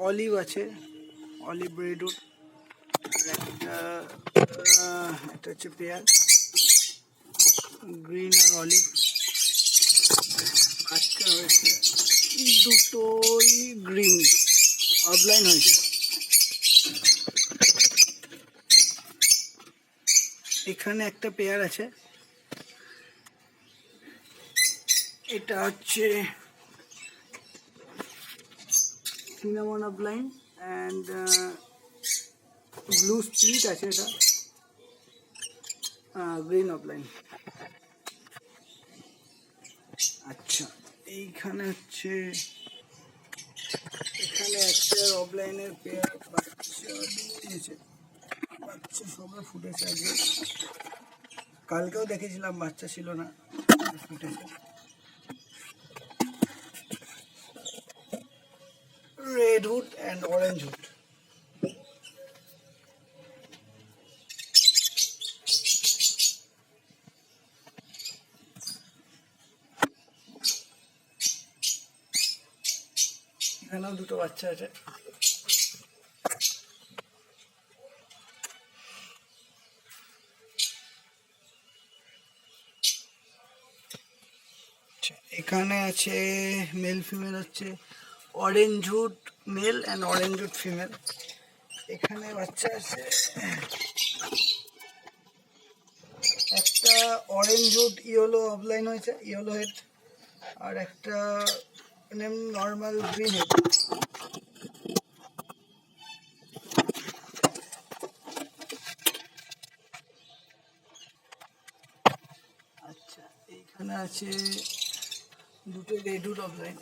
Olive আছে, olive redwood, একটা হচ্ছে পেঁয়াজ, গ্রিন আর অলিভ। বাচ্চা হয়েছে দুটোই গ্রিন, অফলাইন হয়েছে। এখানে একটা পেয়ার আছে, এটা হচ্ছে cinnamon offline and blue split আছে, এটা গ্রিন অফলাইন। আচ্ছা, এইখানে হচ্ছে এখানে একটা অফলাইনের পেয়ার বাচ্চা দিয়েছে, বাচ্চা সবে ফুটেছে আজকে, কালকেও দেখেছিলাম বাচ্চা ছিল না, ফুটেছে। Red hood and orange hood. এখানেও দুটো বাচ্চা আছে। এখানে আছে মেল ফিমেল, হচ্ছে orange hood male and orange hood female. এখানে বাচ্চা আছে, একটা অরেঞ্জ হুড ইয়েলো অফলাইন হয়েছে, ইয়েলো হেড, আর একটা নর্মাল গ্রিন হেড। আচ্ছা, এইখানে আছে দুটো রেড হুড অফলাইন,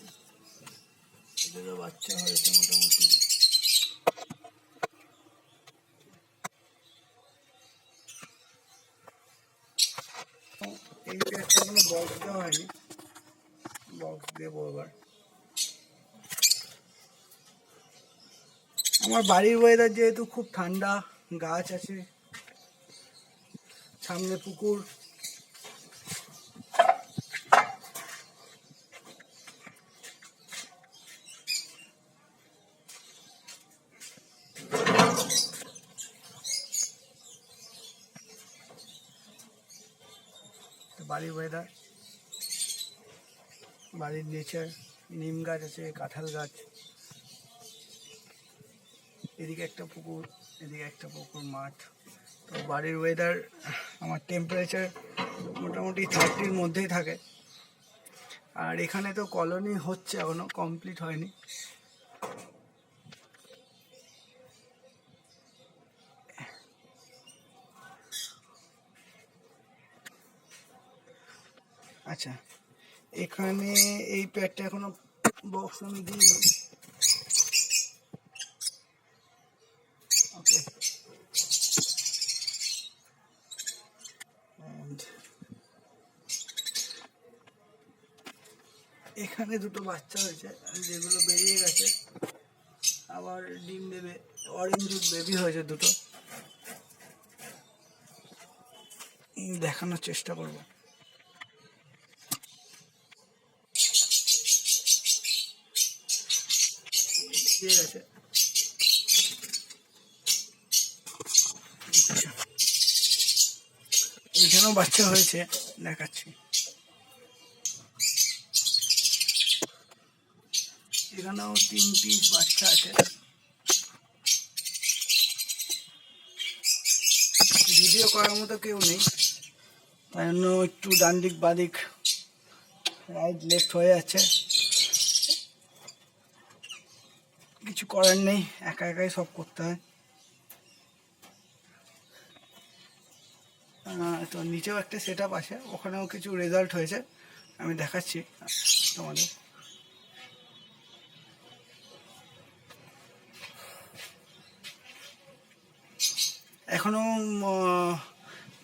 এদেরও বাচ্চা হয়েছে মোটামুটি। এই একটা কোনো বক্স দেওয়া হয়নি, বক্স দেবো এবার। আমার বাড়ির ওয়েদার যেহেতু খুব ঠান্ডা, গাছ আছে, সামনে পুকুর, বাড়ির ওয়েদার, বাড়ির নেচার, নিম গাছ আছে, কাঁঠাল গাছ, এদিকে একটা পুকুর, এদিকে একটা পুকুর, মাঠ। তো বাড়ির ওয়েদার, আমার টেম্পারেচার মোটামুটি 30-র মধ্যেই থাকে। আর এখানে তো কলোনি হচ্ছে, এখনো কমপ্লিট হয়নি। আচ্ছা, এখানে এই প্যাডটা এখনো বক্স আমি দিইনি। ওকে, এখানে দুটো বাচ্চা হয়েছে, যেগুলো বেরিয়ে গেছে, আবার ডিম দেবে। অরেঞ্জ বেবি হয়েছে দুটো, দেখানোর চেষ্টা করব। বেরিয়ে গেছে। এখানেও বাচ্চা হয়েছে, দেখাচ্ছি। এখানেও 3 পিস বাচ্চা আছে। ভিডিও করার মতো কেউ নেই, তাই জন্য একটু ডান দিক বাদিক রাইট লেফট হয়ে যাচ্ছে, কিছু করার নেই, একা একাই সব করতে হয়। তো নিচেও একটা সেট আপ আছে, ওখানেও কিছু রেজাল্ট হয়েছে, আমি দেখাচ্ছি তোমাদের। এখনো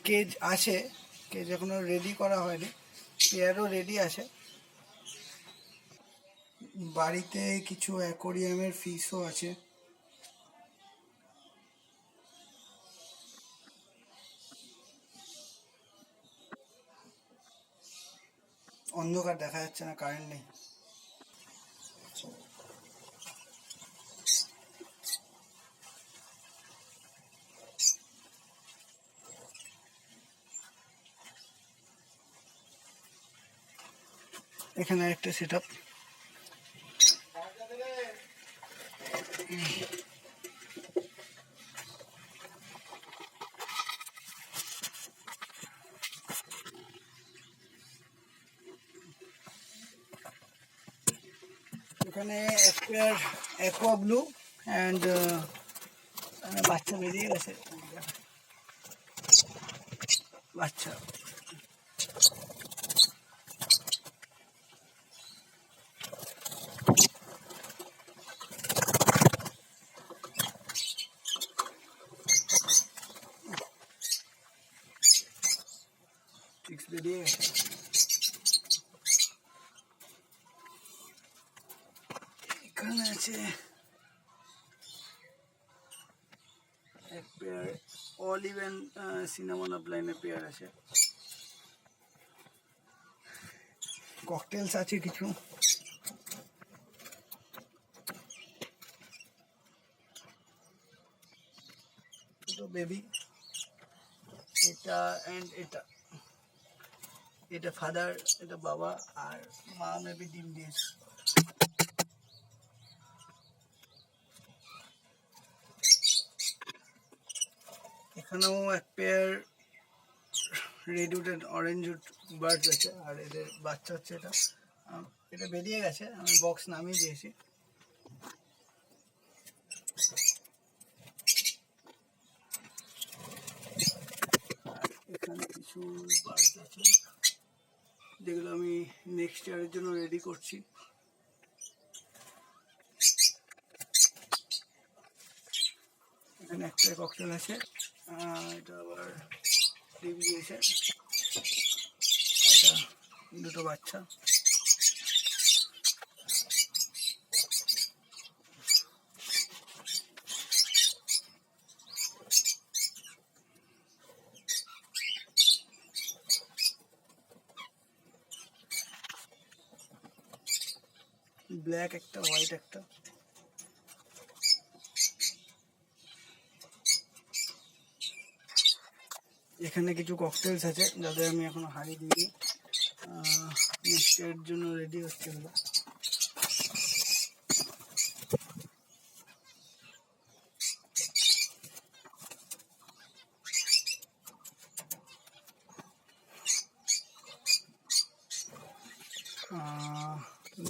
কেজ আছে, কেজ এখনো রেডি করা হয়নি, পেয়ারও রেডি আছে। বাড়িতে কিছু অ্যাকোরিয়ামের ফিশও আছে। অন্ধকার, দেখা যাচ্ছে না, কারেন্ট নেই। এখানে একটা সেট আপ। এখানে অ্যাকোয়া ব্লু অ্যান্ড বাচ্চা বেরিয়ে গেছে। বাচ্চা চিক্স বেরিয়ে গেছে। এখানে আছে এক পেয়ার অলিভ অ্যান্ড সিনামন আপলাইনের পেয়ার আছে। ককটেলস আছে কিছু। ছোট বেবি, এটা অ্যান্ড এটা ফাদার, এটা বাবা, আর মা মেবি ডিম দিয়েছে। এখানেও এক pair red wood and orange wood birds আছে, আর এদের বাচ্চা হচ্ছে এটা। এটা বেরিয়ে গেছে, আমি বক্স নামিয়ে দিয়েছি। এখানে কিছু বার্ডস আছে যেগুলো আমি নেক্সট ইয়ারের জন্য রেডি করছি। এখানে একটা ককটেল আছে, এটা আবার ডিম দিয়েছে। এটা দুটো বাচ্চা। ব্ল্যাক একটা, হোয়াইট একটা। এখানে কিছু ককটেলস আছে যাদের আমি এখনো হাড়ি দিইনি, নেক্সট এর জন্য রেডি হচ্ছে এগুলো।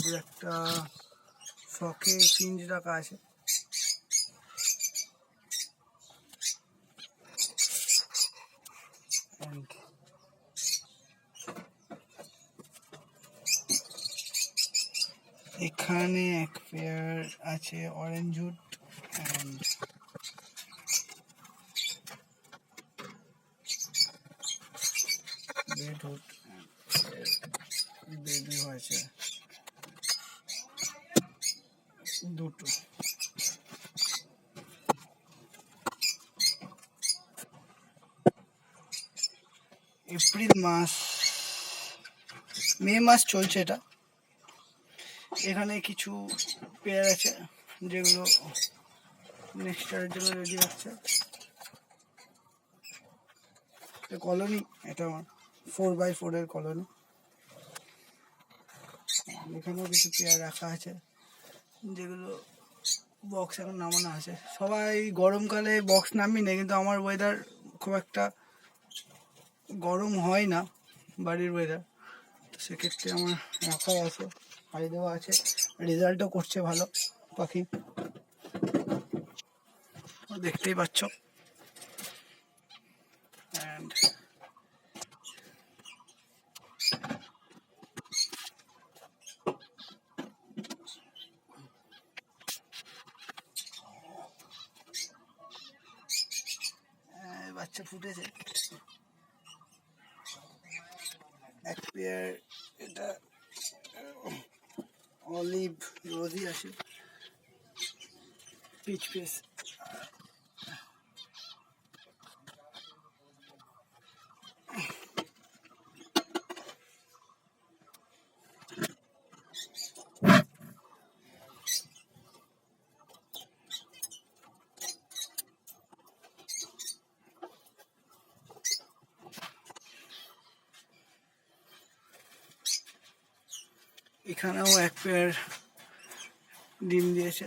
দু একটা শখে ফিঞ্জ রাখা আছে। এখানে এক পেয়ার আছে orange wood and red wood, baby হয়েছে দুটো। এপ্রিল মাস, মে মাস চলছে এটা। এখানে কিছু পেয়ার আছে যেগুলো নেক্সট ইয়ারের জন্য রেডি হচ্ছে। কলোনি, এটা 4x4 এর কলোনি। এখানেও কিছু পেয়ার রাখা আছে যেগুলো বক্স এখন নামানো আছে। সবাই গরমকালে বক্স নামি না, কিন্তু আমার ওয়েদার খুব একটা গরম হয় না, বাড়ির ওয়েদার, তো সেক্ষেত্রে আমার রাখা আছে, হাড়ি দেওয়া আছে। রেজাল্টও করছে ভালো পাখি, দেখতেই পাচ্ছ। অ্যান্ড বাচ্চা ফুটেছে এক পেয়ার। এটা অলিভ রোজি আছে, পিচ পিস। এখানেও এক পেয়ার ডিম দিয়েছে।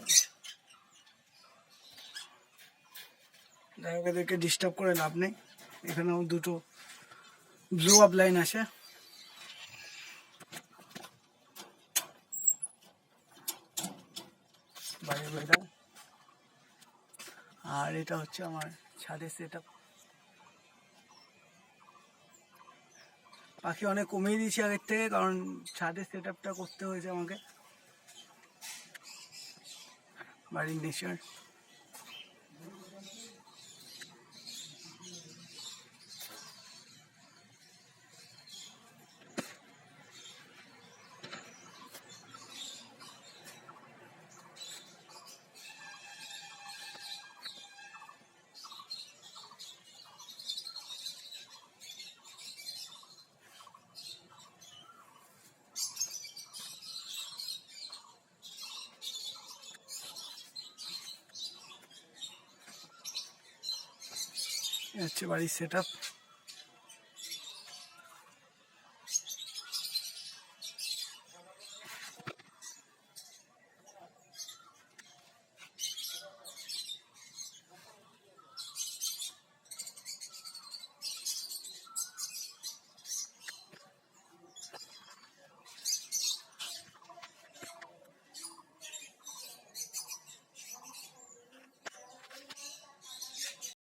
যাই হোক, এদেরকে ডিস্টার্ব করে লাভ নেই। এখানেও দুটো ব্লু আপ লাইন আছে। বাইরের ওয়েদার। আর এটা হচ্ছে আমার ছাদের সেট আপ। পাখি অনেক কমিয়ে দিয়েছি আগের থেকে, কারণ ছাদের সেট আপটা করতে হয়েছে আমাকে। বাড়ির নেচার। হচ্ছে বাড়ির সেট আপ।